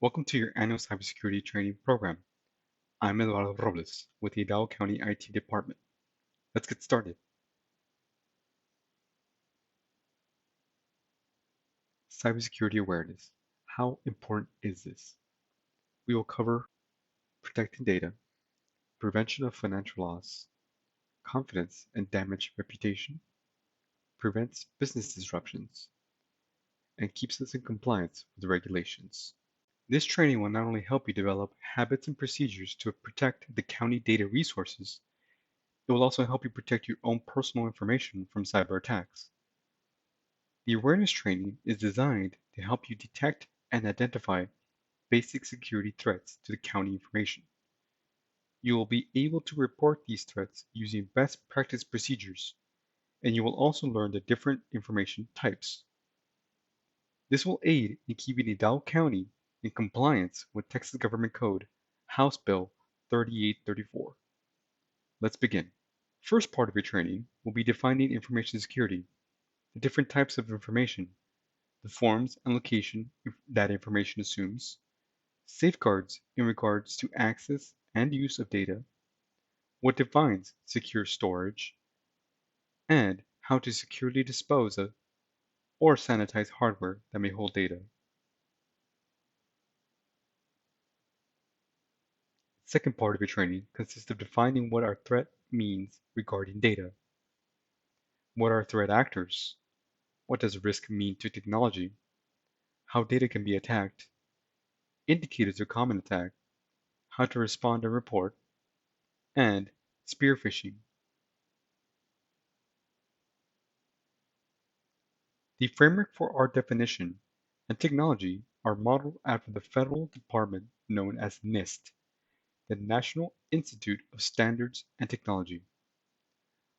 Welcome to your annual cybersecurity training program. I'm Eduardo Robles with the Hidalgo County IT Department. Let's get started. Cybersecurity awareness. How important is this? We will cover protecting data, prevention of financial loss, confidence and damaged reputation, prevents business disruptions, and keeps us in compliance with regulations. This training will not only help you develop habits and procedures to protect the county data resources, it will also help you protect your own personal information from cyber attacks. The awareness training is designed to help you detect and identify basic security threats to the county information. You will be able to report these threats using best practice procedures, and you will also learn the different information types. This will aid in keeping Hidalgo County in compliance with Texas Government Code House Bill 3834. Let's begin. First part of your training will be defining information security, the different types of information, the forms and location that information assumes, safeguards in regards to access and use of data, what defines secure storage, and how to securely dispose of or sanitize hardware that may hold data. Second part of your training consists of defining what our threat means regarding data. What are threat actors? What does risk mean to technology? How data can be attacked? Indicators of common attack? How to respond and report? And spear phishing. The framework for our definition and technology are modeled after the federal department known as NIST, the National Institute of Standards and Technology.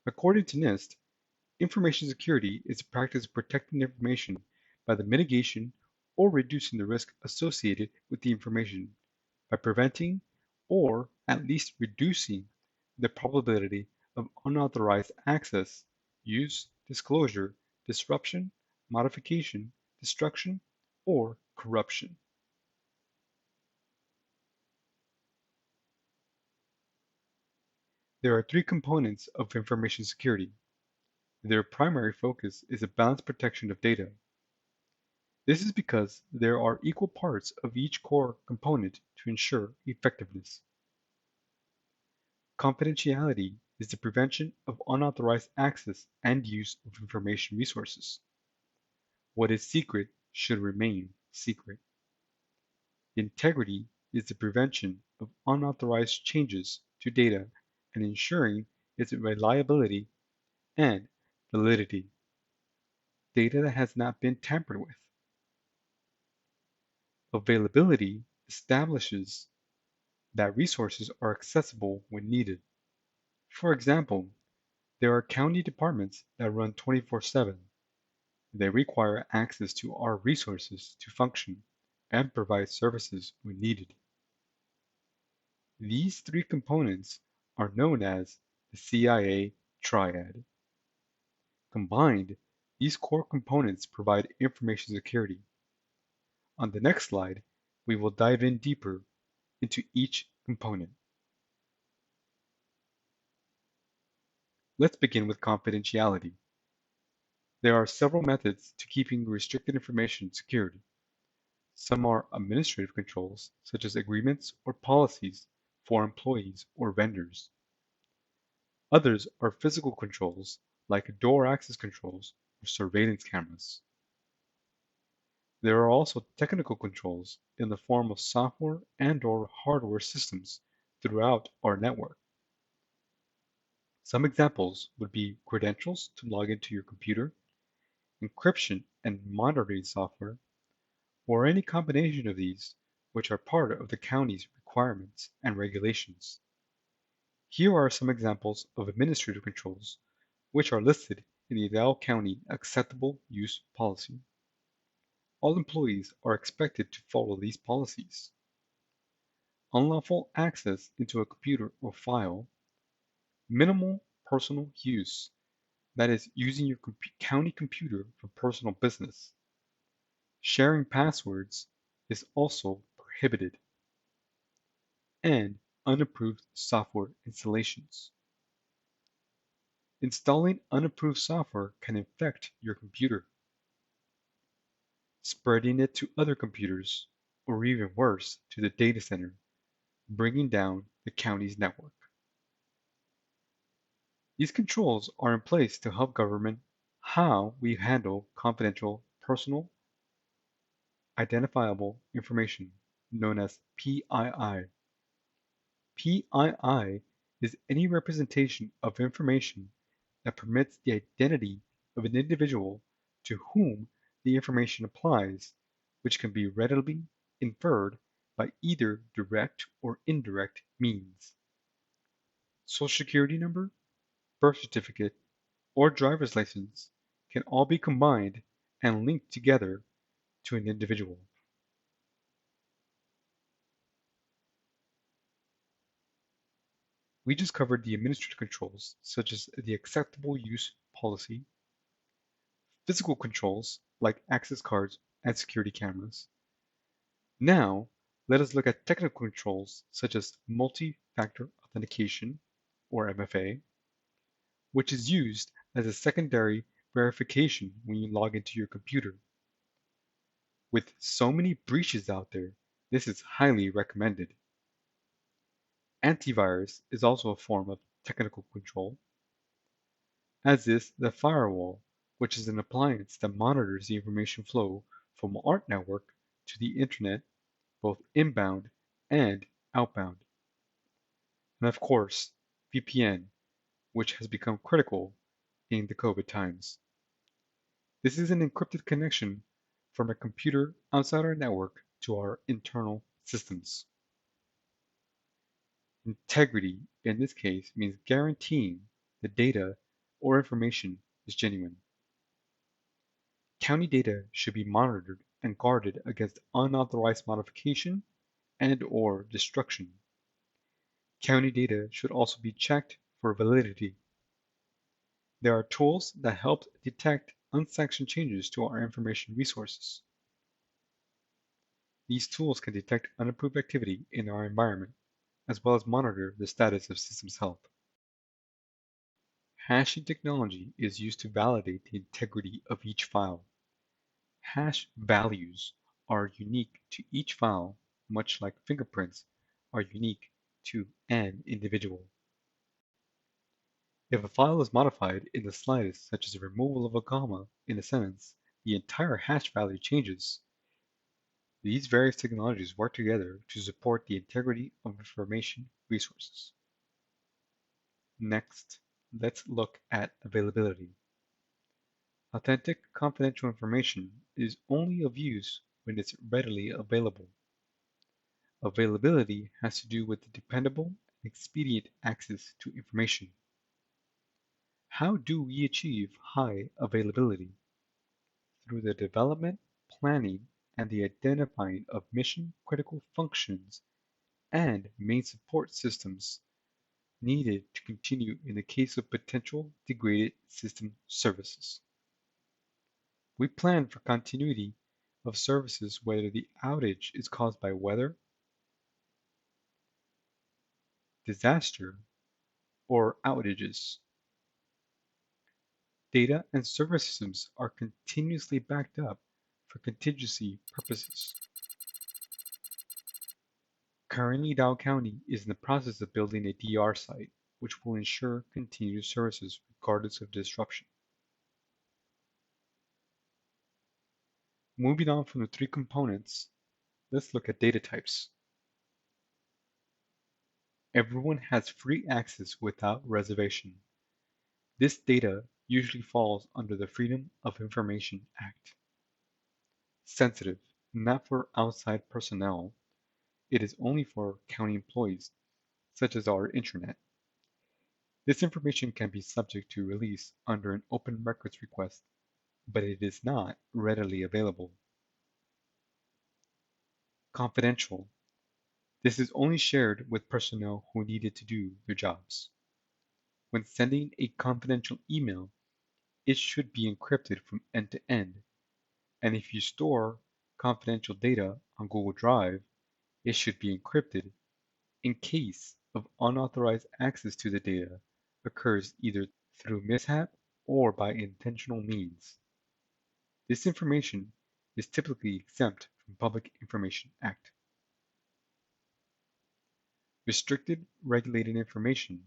According to NIST, information security is the practice of protecting information by the mitigation or reducing the risk associated with the information by preventing or at least reducing the probability of unauthorized access, use, disclosure, disruption, modification, destruction, or corruption. There are three components of information security. Their primary focus is a balanced protection of data. This is because there are equal parts of each core component to ensure effectiveness. Confidentiality is the prevention of unauthorized access and use of information resources. What is secret should remain secret. Integrity is the prevention of unauthorized changes to data and ensuring its reliability and validity. Data that has not been tampered with. Availability establishes that resources are accessible when needed. For example, there are county departments that run 24/7. They require access to our resources to function and provide services when needed. These three components are known as the CIA triad. Combined, these core components provide information security. On the next slide, we will dive in deeper into each component. Let's begin with confidentiality. There are several methods to keeping restricted information secured. Some are administrative controls, such as agreements or policies for employees or vendors. Others are physical controls, like door access controls or surveillance cameras. There are also technical controls in the form of software and/or hardware systems throughout our network. Some examples would be credentials to log into your computer, encryption and monitoring software, or any combination of these, which are part of the county's requirements and regulations. Here are some examples of administrative controls, which are listed in the Hidalgo County Acceptable Use Policy. All employees are expected to follow these policies. Unlawful access into a computer or file, minimal personal use, that is, using your county computer for personal business. Sharing passwords is also prohibited, and unapproved software installations. Installing unapproved software can infect your computer, spreading it to other computers, or even worse, to the data center, bringing down the county's network. These controls are in place to help government how we handle confidential, personal, identifiable information, known as PII. PII is any representation of information that permits the identity of an individual to whom the information applies, which can be readily inferred by either direct or indirect means. Social Security number, birth certificate, or driver's license can all be combined and linked together to an individual. We just covered the administrative controls, such as the acceptable use policy, physical controls like access cards and security cameras. Now, let us look at technical controls such as multi-factor authentication, or MFA, which is used as a secondary verification when you log into your computer. With so many breaches out there, this is highly recommended. Antivirus is also a form of technical control, as is the firewall, which is an appliance that monitors the information flow from our network to the internet, both inbound and outbound. And of course, VPN, which has become critical in the COVID times. This is an encrypted connection from a computer outside our network to our internal systems. Integrity, in this case, means guaranteeing the data or information is genuine. County data should be monitored and guarded against unauthorized modification and/or destruction. County data should also be checked for validity. There are tools that help detect unsanctioned changes to our information resources. These tools can detect unapproved activity in our environment, as well as monitor the status of systems health. Hashing technology is used to validate the integrity of each file. Hash values are unique to each file, much like fingerprints are unique to an individual. If a file is modified in the slightest, such as the removal of a comma in a sentence, the entire hash value changes. These various technologies work together to support the integrity of information resources. Next, let's look at availability. Authentic, confidential information is only of use when it's readily available. Availability has to do with the dependable and expedient access to information. How do we achieve high availability? Through the development, planning, and the identifying of mission-critical functions and main support systems needed to continue in the case of potential degraded system services. We plan for continuity of services whether the outage is caused by weather, disaster, or outages. Data and server systems are continuously backed up for contingency purposes. Currently, Dow County is in the process of building a DR site, which will ensure continued services regardless of disruption. Moving on from the three components, let's look at data types. Everyone has free access without reservation. This data usually falls under the Freedom of Information Act. Sensitive, not for outside personnel. It is only for county employees, such as our intranet. This information can be subject to release under an open records request, but it is not readily available. Confidential. This is only shared with personnel who need it to do their jobs. When sending a confidential email, it should be encrypted from end to end, and if you store confidential data on Google Drive, It should be encrypted in case of unauthorized access to the data occurs either through mishap or by intentional means. This information is typically exempt from Public Information Act. Restricted regulated information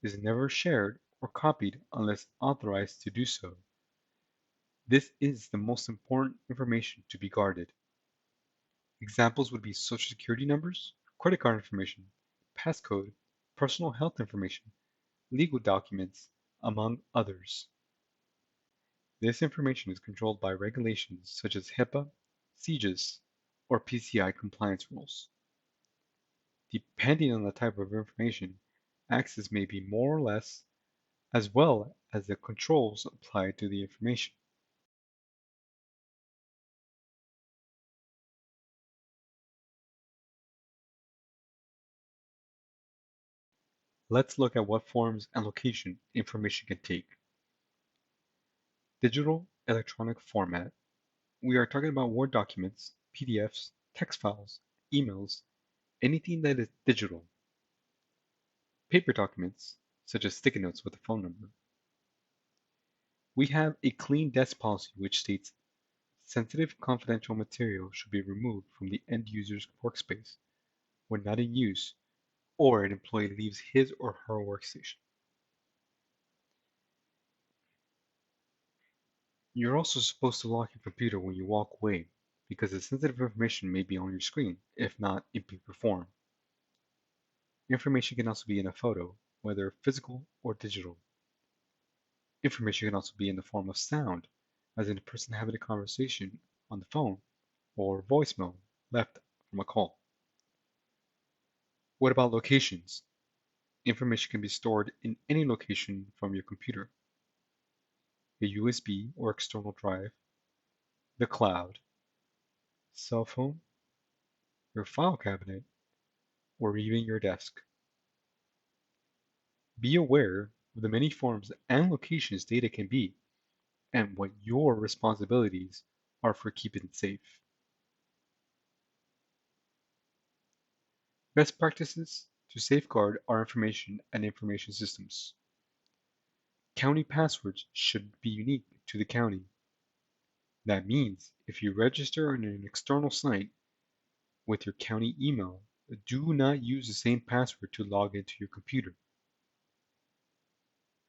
is never shared or copied unless authorized to do so. This is the most important information to be guarded. Examples would be social security numbers, credit card information, passcode, personal health information, legal documents, among others. This information is controlled by regulations such as HIPAA, CJIS, or PCI compliance rules. Depending on the type of information, access may be more or less, as well as the controls applied to the information. Let's look at what forms and location information can take. Digital electronic format. We are talking about Word documents, PDFs, text files, emails, anything that is digital. Paper documents, such as sticky notes with a phone number. We have a clean desk policy which states sensitive confidential material should be removed from the end user's workspace when not in use or an employee leaves his or her workstation. You're also supposed to lock your computer when you walk away because the sensitive information may be on your screen, if not in paper form. Information can also be in a photo, whether physical or digital. Information can also be in the form of sound, as in a person having a conversation on the phone or voicemail left from a call. What about locations? Information can be stored in any location from your computer, a USB or external drive, the cloud, cell phone, your file cabinet, or even your desk. Be aware of the many forms and locations data can be and what your responsibilities are for keeping it safe. Best practices to safeguard our information and information systems. County passwords should be unique to the county. That means if you register on an external site with your county email, do not use the same password to log into your computer.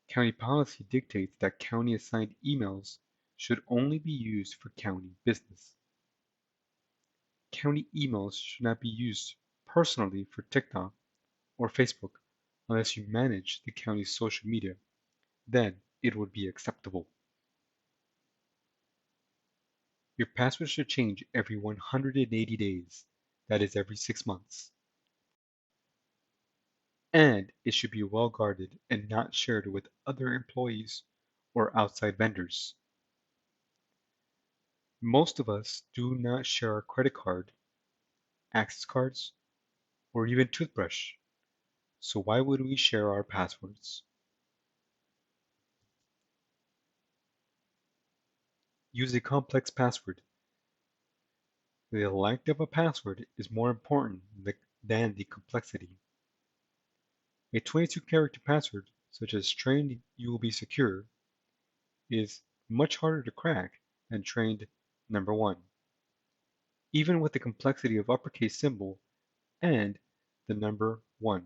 County policy dictates that county-assigned emails should only be used for county business. County emails should not be used personally for TikTok or Facebook unless you manage the county's social media. Then it would be acceptable. Your password should change every 180 days, that is every 6 months. And it should be well guarded and not shared with other employees or outside vendors. Most of us do not share our credit card, access cards, or even toothbrush, so why would we share our passwords? Use a complex password. The length of a password is more important than the complexity. A 22-character password, such as trained you will be secure, is much harder to crack than trained number 1, even with the complexity of uppercase symbol and the number 1.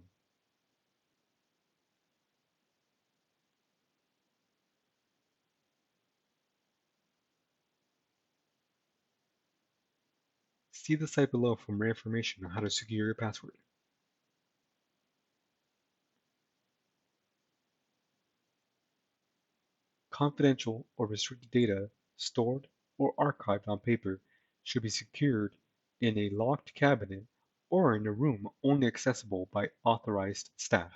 See the site below for more information on how to secure your password. Confidential or restricted data stored or archived on paper should be secured in a locked cabinet or in a room only accessible by authorized staff.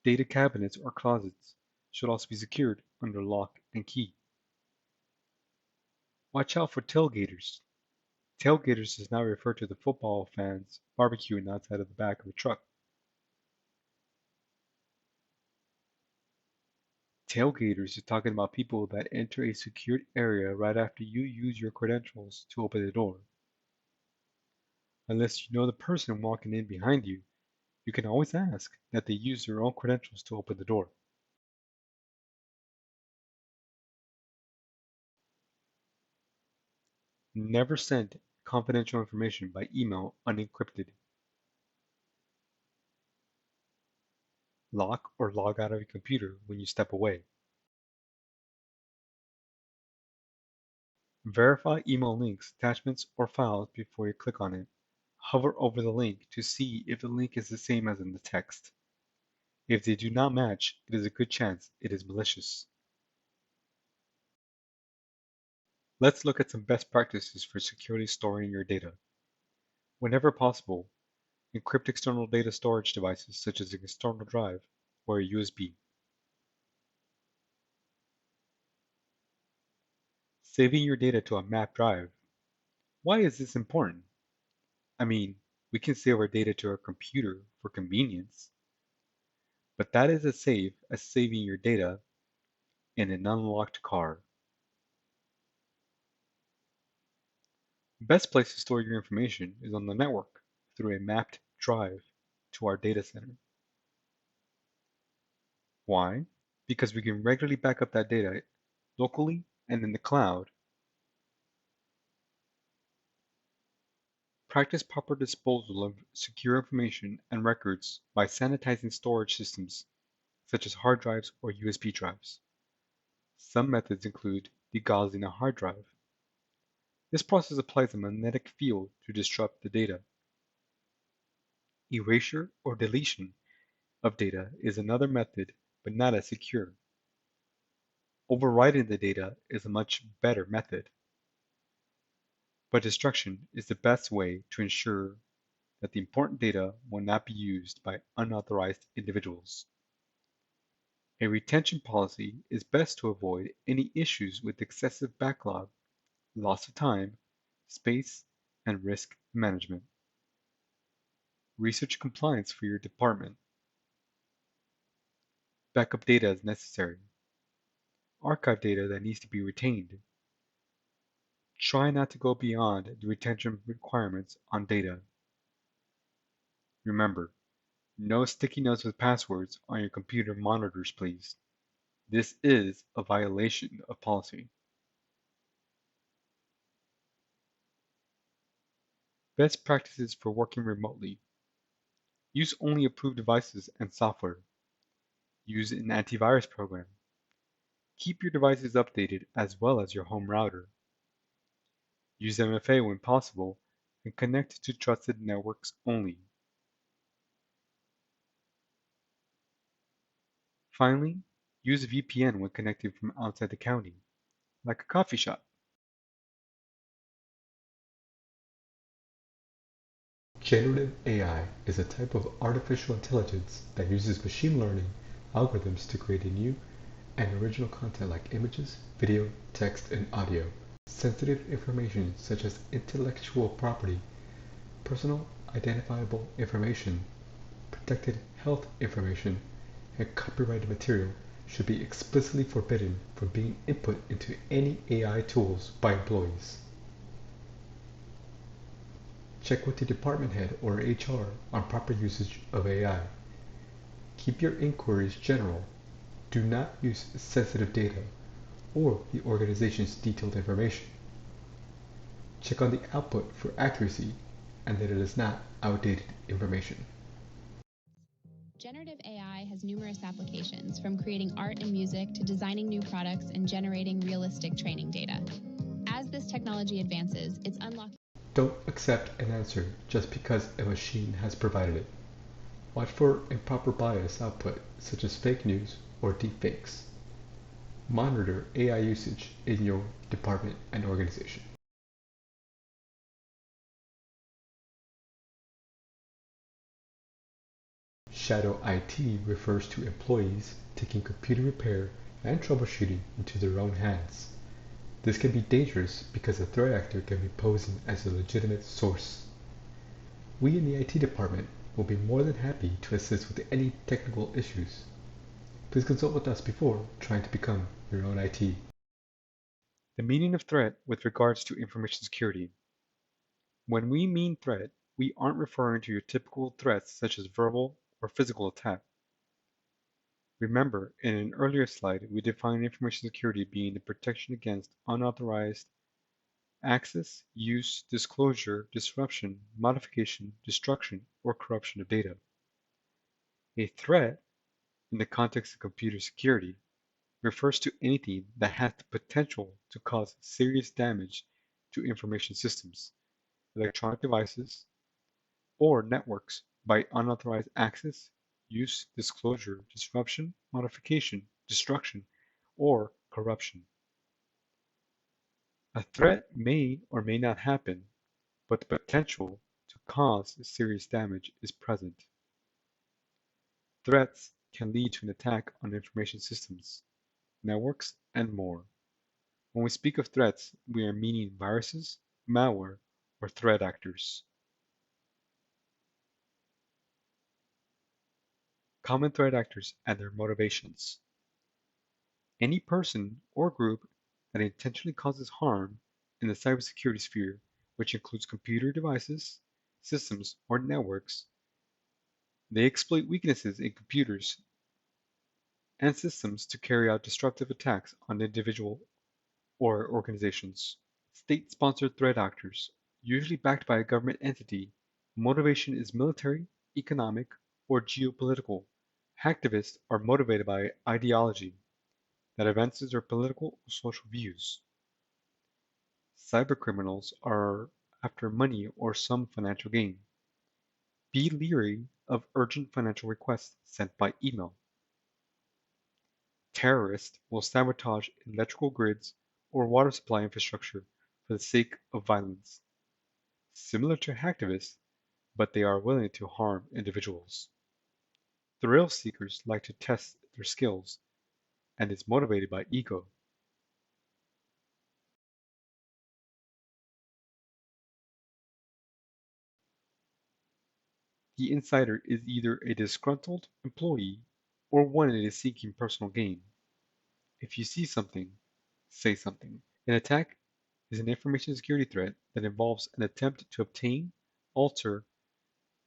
Data cabinets or closets should also be secured under lock and key. Watch out for tailgaters. Tailgaters does not refer to the football fans barbecuing outside of the back of a truck. Tailgaters is talking about people that enter a secured area right after you use your credentials to open the door. Unless you know the person walking in behind you, you can always ask that they use their own credentials to open the door. Never send confidential information by email unencrypted. Lock or log out of your computer when you step away. Verify email links, attachments, or files before you click on it. Hover over the link to see if the link is the same as in the text. If they do not match, it is a good chance it is malicious. Let's look at some best practices for securely storing your data. Whenever possible, encrypt external data storage devices such as an external drive or a USB. Saving your data to a mapped drive. Why is this important? I mean, we can save our data to our computer for convenience, but that is as safe as saving your data in an unlocked car. The best place to store your information is on the network through a mapped drive to our data center. Why? Because we can regularly back up that data locally and in the cloud. Practice proper disposal of secure information and records by sanitizing storage systems, such as hard drives or USB drives. Some methods include degaussing a hard drive. This process applies a magnetic field to disrupt the data. Erasure or deletion of data is another method, but not as secure. Overwriting the data is a much better method, but destruction is the best way to ensure that the important data will not be used by unauthorized individuals. A retention policy is best to avoid any issues with excessive backlog, loss of time, space, and risk management. Research compliance for your department. Backup data as necessary. Archive data that needs to be retained. Try not to go beyond the retention requirements on data. Remember, no sticky notes with passwords on your computer monitors, please. This is a violation of policy. Best practices for working remotely. Use only approved devices and software. Use an antivirus program. Keep your devices updated as well as your home router. Use MFA when possible and connect to trusted networks only. Finally, use a VPN when connecting from outside the county, like a coffee shop. Generative AI is a type of artificial intelligence that uses machine learning algorithms to create a new and original content like images, video, text, and audio. Sensitive information such as intellectual property, personal identifiable information, protected health information, and copyrighted material should be explicitly forbidden from being input into any AI tools by employees. Check with the department head or HR on proper usage of AI. Keep your inquiries general. Do not use sensitive data or the organization's detailed information. Check on the output for accuracy and that it is not outdated information. Generative AI has numerous applications, from creating art and music to designing new products and generating realistic training data. As this technology advances, it's unlocking. Don't accept an answer just because a machine has provided it. Watch for improper bias output, such as fake news or deepfakes. Monitor AI usage in your department and organization. Shadow IT refers to employees taking computer repair and troubleshooting into their own hands. This can be dangerous because a threat actor can be posing as a legitimate source. We in the IT department will be more than happy to assist with any technical issues. Please consult with us before trying to become your own IT. The meaning of threat with regards to information security. When we mean threat, we aren't referring to your typical threats such as verbal or physical attack. Remember, in an earlier slide, we defined information security being the protection against unauthorized access, use, disclosure, disruption, modification, destruction, or corruption of data. A threat, in the context of computer security, refers to anything that has the potential to cause serious damage to information systems, electronic devices, or networks by unauthorized access, use, disclosure, disruption, modification, destruction, or corruption. A threat may or may not happen, but the potential to cause serious damage is present. Threats can lead to an attack on information systems, networks, and more. When we speak of threats, we are meaning viruses, malware, or threat actors. Common threat actors and their motivations. Any person or group that intentionally causes harm in the cybersecurity sphere, which includes computer devices, systems, or networks, they exploit weaknesses in computers and systems to carry out destructive attacks on individuals or organizations. State-sponsored threat actors, usually backed by a government entity, motivation is military, economic, or geopolitical. Hacktivists are motivated by ideology that advances their political or social views. Cybercriminals are after money or some financial gain. Be leery of urgent financial requests sent by email. Terrorists will sabotage electrical grids or water supply infrastructure for the sake of violence. Similar to hacktivists, but they are willing to harm individuals. Thrill seekers like to test their skills and is motivated by ego. The insider is either a disgruntled employee or one that is seeking personal gain. If you see something, say something. An attack is an information security threat that involves an attempt to obtain, alter,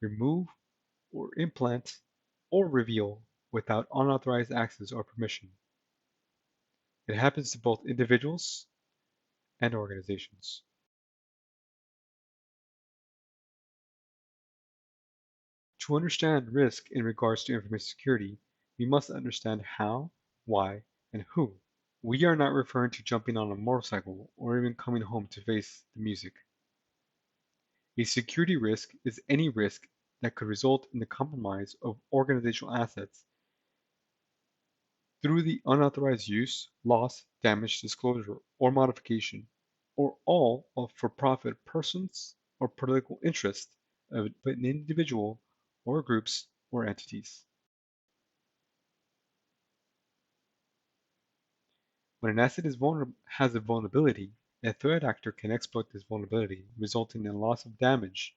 remove, or implant, or reveal without unauthorized access or permission. It happens to both individuals and organizations. To understand risk in regards to information security, we must understand how, why, and who. We are not referring to jumping on a motorcycle or even coming home to face the music. A security risk is any risk that could result in the compromise of organizational assets through the unauthorized use, loss, damage, disclosure, or modification, or all of for-profit persons or political interest of an individual or groups or entities. When an asset has a vulnerability, a threat actor can exploit this vulnerability, resulting in loss of damage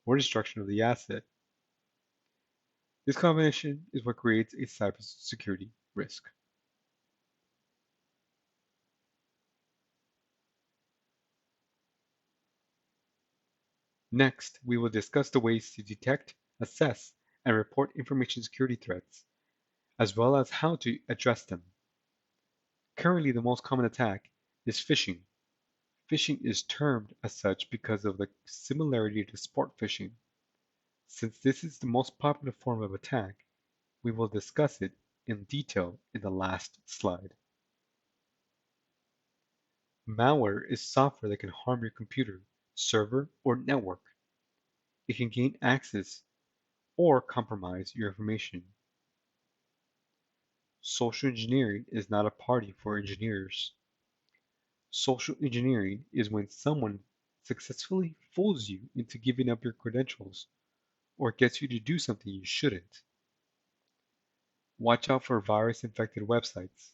or destruction of the asset. This combination is what creates a cybersecurity risk. Next, we will discuss the ways to detect, assess, and report information security threats, as well as how to address them. Currently, the most common attack is phishing. Phishing is termed as such because of the similarity to sport fishing. Since this is the most popular form of attack, we will discuss it in detail in the last slide. Malware is software that can harm your computer, server, or network. It can gain access or compromise your information. Social engineering is not a party for engineers. Social engineering is when someone successfully fools you into giving up your credentials or gets you to do something you shouldn't. Watch out for virus-infected websites.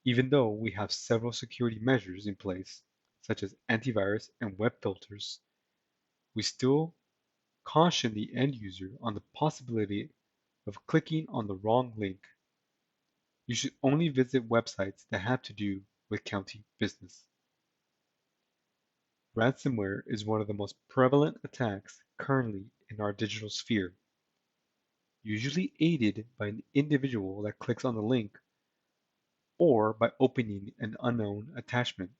Even though we have several security measures in place, such as antivirus and web filters, we still caution the end user on the possibility of clicking on the wrong link. You should only visit websites that have to do with county business. Ransomware is one of the most prevalent attacks currently in our digital sphere, usually aided by an individual that clicks on the link or by opening an unknown attachment.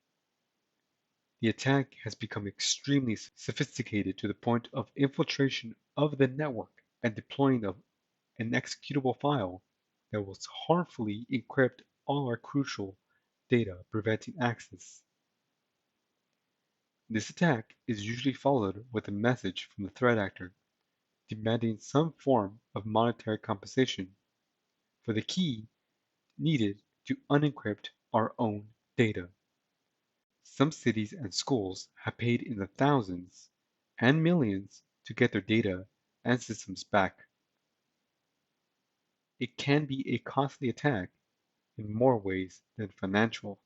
The attack has become extremely sophisticated to the point of infiltration of the network and deploying of an executable file that will harmfully encrypt all our crucial data, preventing access. This attack is usually followed with a message from the threat actor demanding some form of monetary compensation for the key needed to unencrypt our own data. Some cities and schools have paid in the thousands and millions to get their data and systems back. It can be a costly attack in more ways than financial.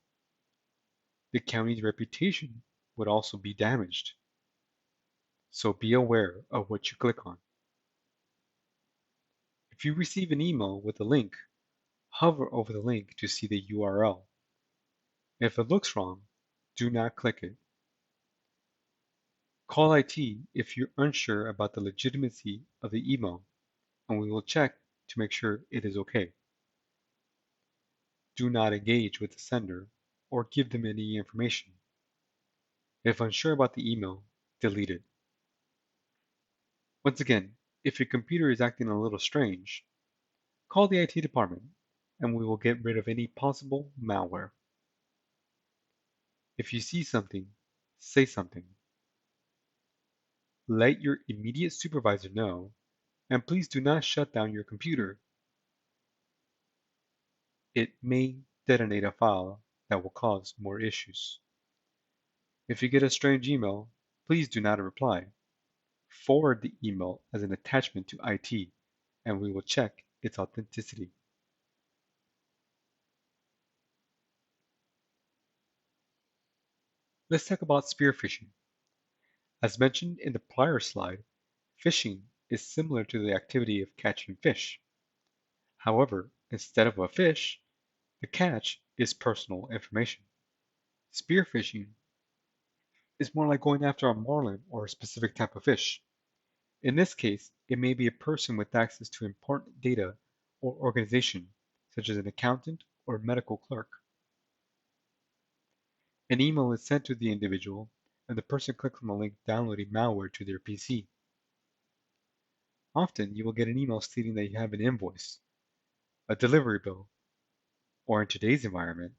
The county's reputation would also be damaged, so be aware of what you click on. If you receive an email with a link, hover over the link to see the URL. If it looks wrong, do not click it. Call IT if you're unsure about the legitimacy of the email, and we will check to make sure it is okay. Do not engage with the sender or give them any information. If unsure about the email, delete it. Once again, if your computer is acting a little strange, call the IT department and we will get rid of any possible malware. If you see something, say something. Let your immediate supervisor know, and please do not shut down your computer. It may detonate a file that will cause more issues. If you get a strange email, please do not reply. Forward the email as an attachment to IT, and we will check its authenticity. Let's talk about spear phishing. As mentioned in the prior slide, phishing is similar to the activity of catching fish. However, instead of a fish, the catch is personal information. Spear phishing is more like going after a marlin or a specific type of fish. In this case, it may be a person with access to important data or organization, such as an accountant or medical clerk. An email is sent to the individual, and the person clicks on the link downloading malware to their PC. Often, you will get an email stating that you have an invoice, a delivery bill, or in today's environment,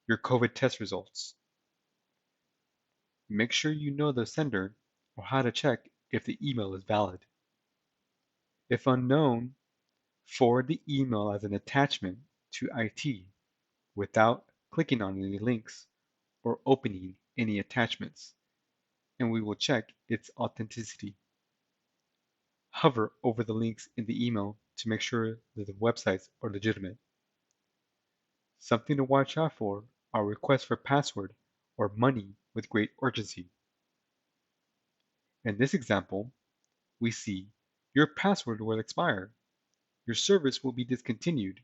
your COVID test results. Make sure you know the sender or how to check if the email is valid. If unknown, forward the email as an attachment to IT without clicking on any links or opening any attachments, and we will check its authenticity. Hover over the links in the email to make sure that the websites are legitimate. Something to watch out for are requests for password or money with great urgency. In this example, we see your password will expire, your service will be discontinued,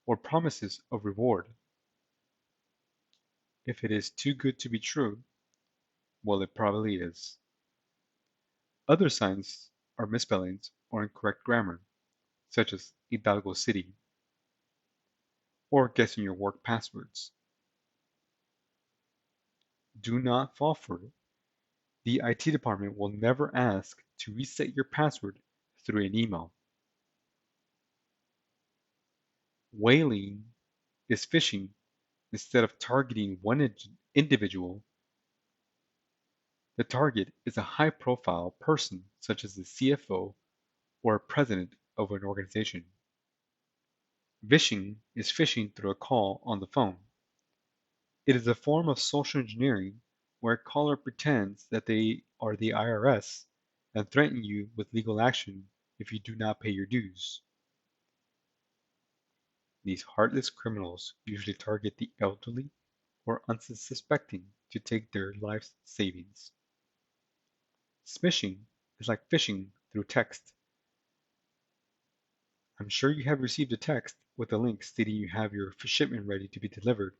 or promises of reward. If it is too good to be true, well, it probably is. Other signs are misspellings or incorrect grammar, such as Hidalgo City, or guessing your work passwords. Do not fall for it. The IT department will never ask to reset your password through an email. Whaling is phishing. Instead of targeting one individual, the target is a high-profile person such as the CFO or a president of an organization. Vishing is phishing through a call on the phone. It is a form of social engineering where a caller pretends that they are the IRS and threaten you with legal action if you do not pay your dues. These heartless criminals usually target the elderly or unsuspecting to take their life's savings. Smishing is like phishing through text. I'm sure you have received a text with a link stating you have your shipment ready to be delivered.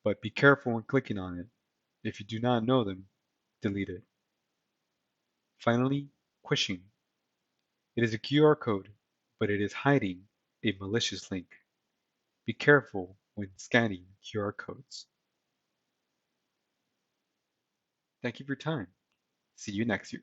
But be careful when clicking on it, If you do not know them, delete it. Finally, quishing. It is a QR code, but it is hiding a malicious link. Be careful when scanning QR codes. Thank you for your time. See you next year.